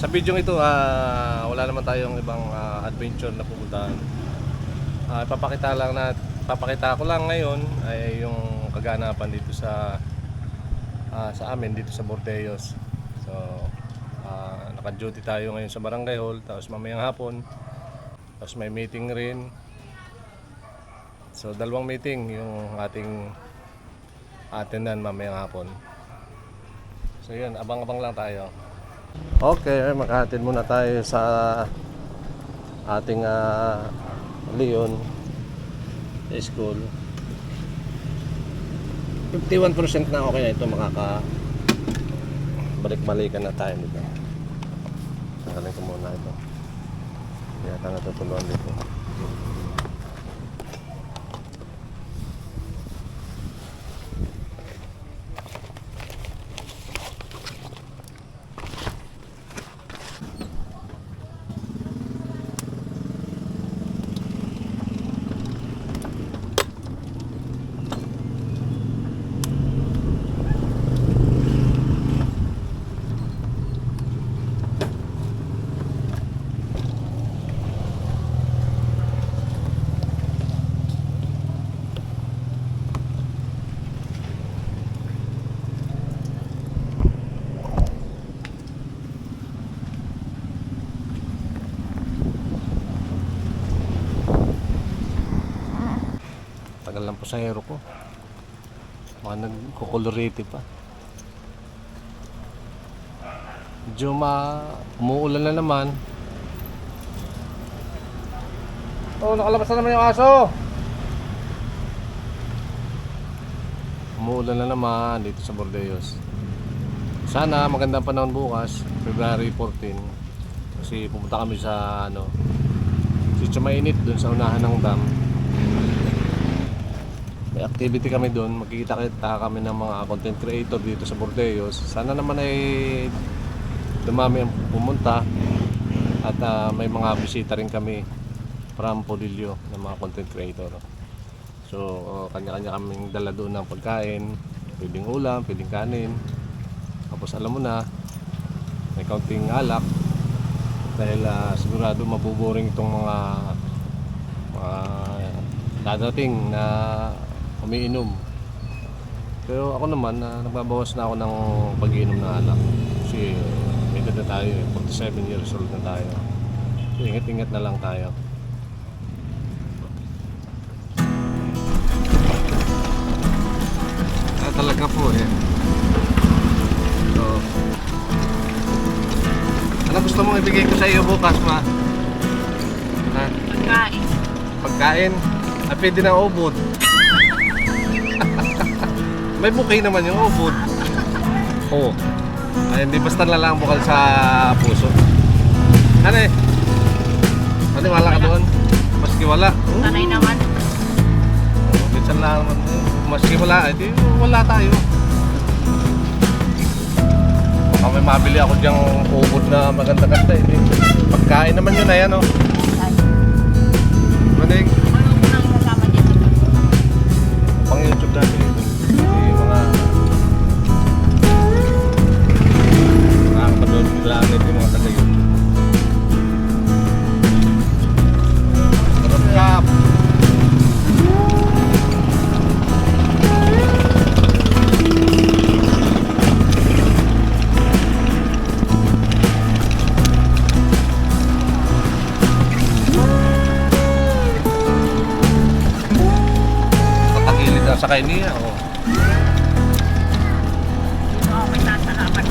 Sa video ito, wala naman tayong ibang adventure na pupuntahan. Papakita ko lang ngayon ay yung kaganapan dito sa amin dito sa Bordeyos. So, naka-duty tayo ngayon sa Barangay Hall, tapos mamayang hapon, tapos may meeting rin. So, dalawang meeting yung ating attendan mamayang hapon. So, yun, abang-abang lang tayo. Okay, makahatid muna tayo sa ating Leon School. 51% na okay na ito, balik-balikan na tayo dito. Tanggalin ko muna ito. Hindi yata natutuluan dito. Tagal lang po sa hero ko. Mga nagkukolorete pa. Medyo umuulan na naman. Oh, nakalabas na naman yung aso. Umuulan na naman dito sa Bordeyos. Sana magandang panahon bukas, February 14. Kasi pupunta kami sa Sitio Mainit dun sa unahan ng dam. May activity kami doon, magkikita-kita kami ng mga content creator dito sa Bordeyos. Sana naman ay dumami ang pumunta at may mga bisita rin kami from Polillo ng mga content creator. So kanya-kanya kaming dala doon ng pagkain, pwedeng ulam, pwedeng kanin. Tapos alam mo na, may kaunting alak dahil sigurado mabuboring itong mga dadating na umiinom. Pero ako naman, nagbabawas na ako ng pag-iinom ng alak. Kasi may edad na tayo, 47 years old na tayo. So ingat-ingat na lang tayo. Talaga po So, ano gusto mong ibigay ko sa iyo bukas, ma? Pagkain. Pagkain? Pwede na ubod. May bouquet naman yung ubod. Oo. Ay, hindi basta na lang bukal sa puso. Ano eh? Wala ka doon? Maski wala. Sanay naman. Minsan lang naman. Maski wala, di wala tayo. Baka may mabili ako diyang ubod na maganda-ganda. Pagkain naman yun, ayan o. Manig. Ano mo nang kasama dito? Pang YouTube natin ito. Mga nakakapanood lang ito mga taga-YouTube. Sarap kap! Katakilid na sa kainiya, oh. Dito ako may sasalamat.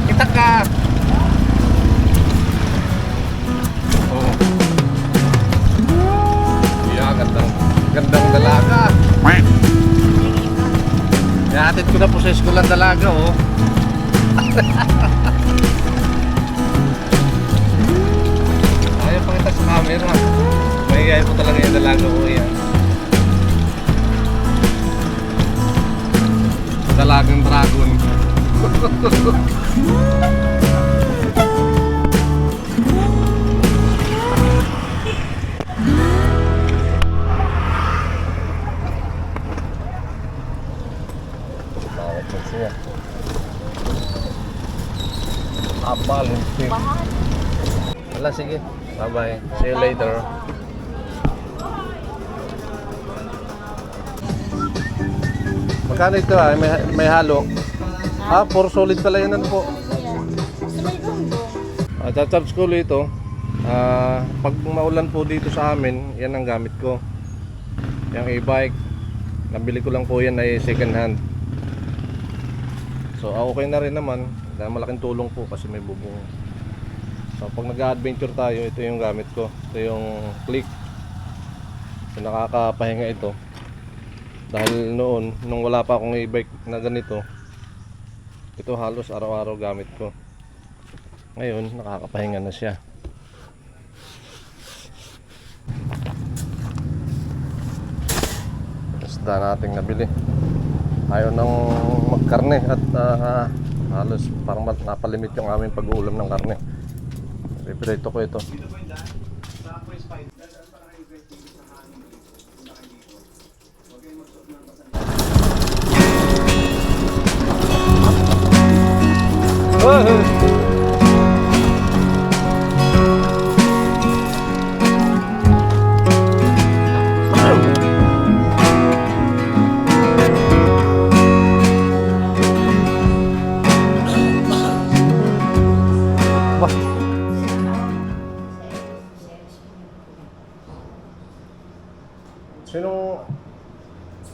Kita ka! Oh. Yeah, gandang dalaga. Ihatid ko na po sa school ang dalaga, oh. Ayaw pakita sa camera. Mahihiyay po talaga yung dalaga ko yan. Dalagang dragon. Bawat magsiya. Abalintin. Bahal. Wala, sige. Bye-bye. See you later. Magkano ito may halo? Ah, 4 solid pala yun ano po. Sabay dong. Charge ko ulit ito. Pag maulan po dito sa amin, yan ang gamit ko. Yung e-bike. Nabili ko lang po yan ay second hand. So okay na rin naman. Dahil malaking tulong po kasi may bubong. So pag nag-adventure tayo, ito yung gamit ko. Ito yung click. So nakakapahinga ito. Dahil noon, nung wala pa akong e-bike na ganito, ito halos araw-araw gamit ko. Ngayon, nakakapahinga na siya. Isda nating nabili. Ayaw nang magkarne at halos parang napalimit yung aming pag-uulam ng karne. Piprito ko ito.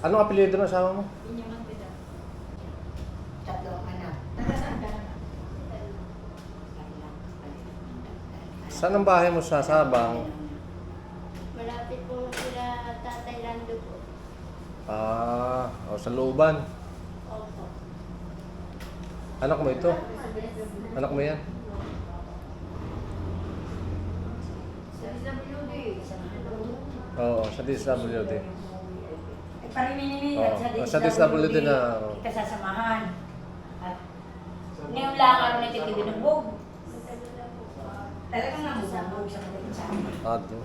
Anong apelyido ng asawa mo? Tatlong anak. Saan ang bahay mo sa Sabang? Malapit po sila Tatay Lando po. Sa looban. Opo. Anak mo ito? Anak mo yan? Sa SWD. Oo, sa DSWD. Parimini Oh, sa DSWD na. Kita sasamahan. At ngayon lang araw na titibinubog. Talagang namubog sa kapatid sa amin. Ato.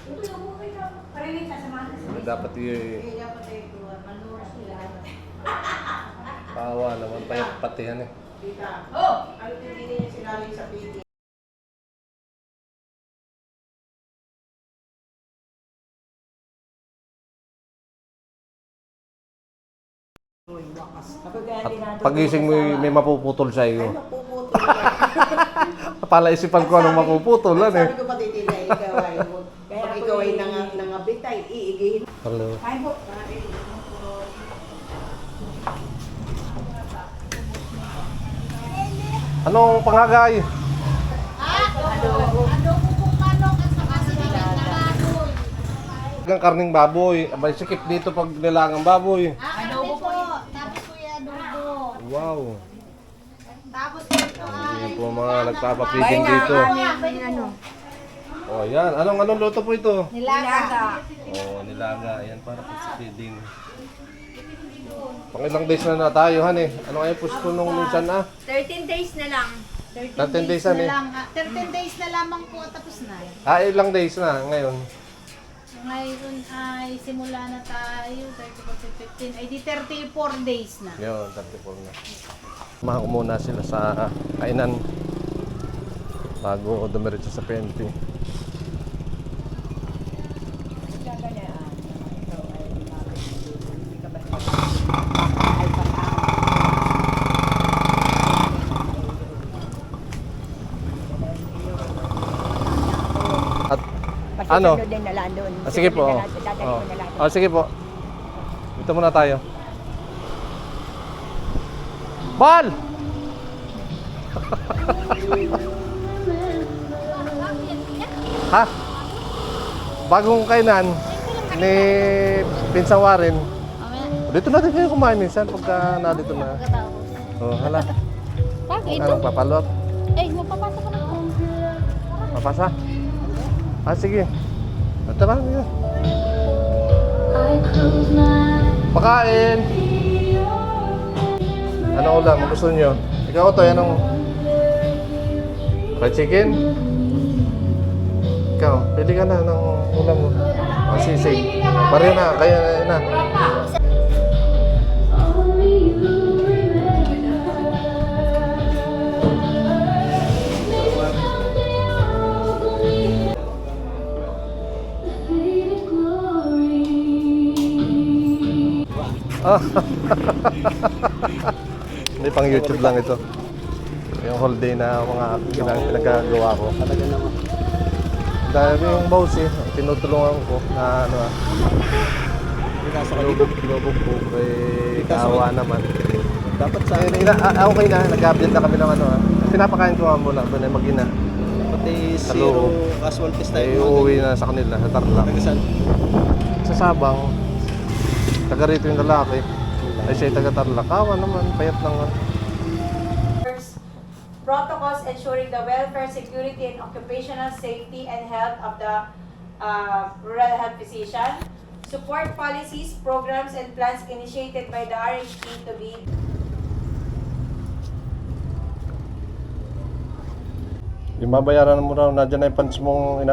Ito yung buhay ka. Parimini sasamahan. Dapat Pawa naman patihan eh. Oh! Ano tinitin niya sinaling sa PT? At pagising mo may mapuputol sa iyo. Napuputol yan. Pala isipan ko anong mapuputol lan eh. Sabi ko pa titin na ikaw ay pag ikaw ay nangabitay, iigihin. Hello. Kain po. Anong pangagay? Adobo pong manok at saka sinigang na baboy. Ang karning baboy. Abay sikip dito pag nilangang baboy. Adobo po. Tapos po yung adobo. Wow. Tapos po ito ay... Yan po mga nagpapapiging dito. Oh, yan. Anong luto po ito? Nilaga. Oh, nilaga. Yan para po sa feeding. Pang ilang days na tayo, han eh. Ano kaya pusto nung minsan 13 days na lang. 13 days na eh. 13 days na lamang po tapos na. Ilang days na ngayon? Ngayon ay simula na tayo, 30, 15, ay di 34 days na. Yun, 34 na. Samahan ko muna sila sa kainan bago dumiretso sa PNP. At ano? din na lang doon. Sige po. Sige po. Dito muna tayo. Bal! Ha? Bagong kainan ni Pinsang Warren. Dito na din kayo kumain minsan pagka na dito na. Oh, hala. Bakit? Anong papalot? Eh, mapapasok ko na ako. Papasa? Sige. Ito ba? Pakain! Ano ulam? Ang gusto nyo? Ikaw to, anong... Fried chicken? Ikaw, pili ka na ng ulam mo. Ang sisig. Pareho na, kaya na. Hindi, pang YouTube lang ito. Yung whole day na mga pinagagawa ko. Talaga naman. Dahil yung boss eh, tinutulungan ko na ano Pinasa ka dito. Binubugbog eh, kaawa naman. Dapat sa Okay na, nag-update na kami ng ano pinapakain ko nga muna, doon ay mag-ina. pati Hello. zero casualties Ay tayo. uuwi na sa kanila, sa Tarlac. Tagasan. Sa Sabang, taga rito yung lalaki. Ay siya taga Tarlac. Kawa naman, payat lang. Protocols ensuring the welfare, security, and occupational safety and health of the rural health physician. Support policies, programs, and plans initiated by the RHP to be Yung babayaran mo raw, nandiyan na yung funds mong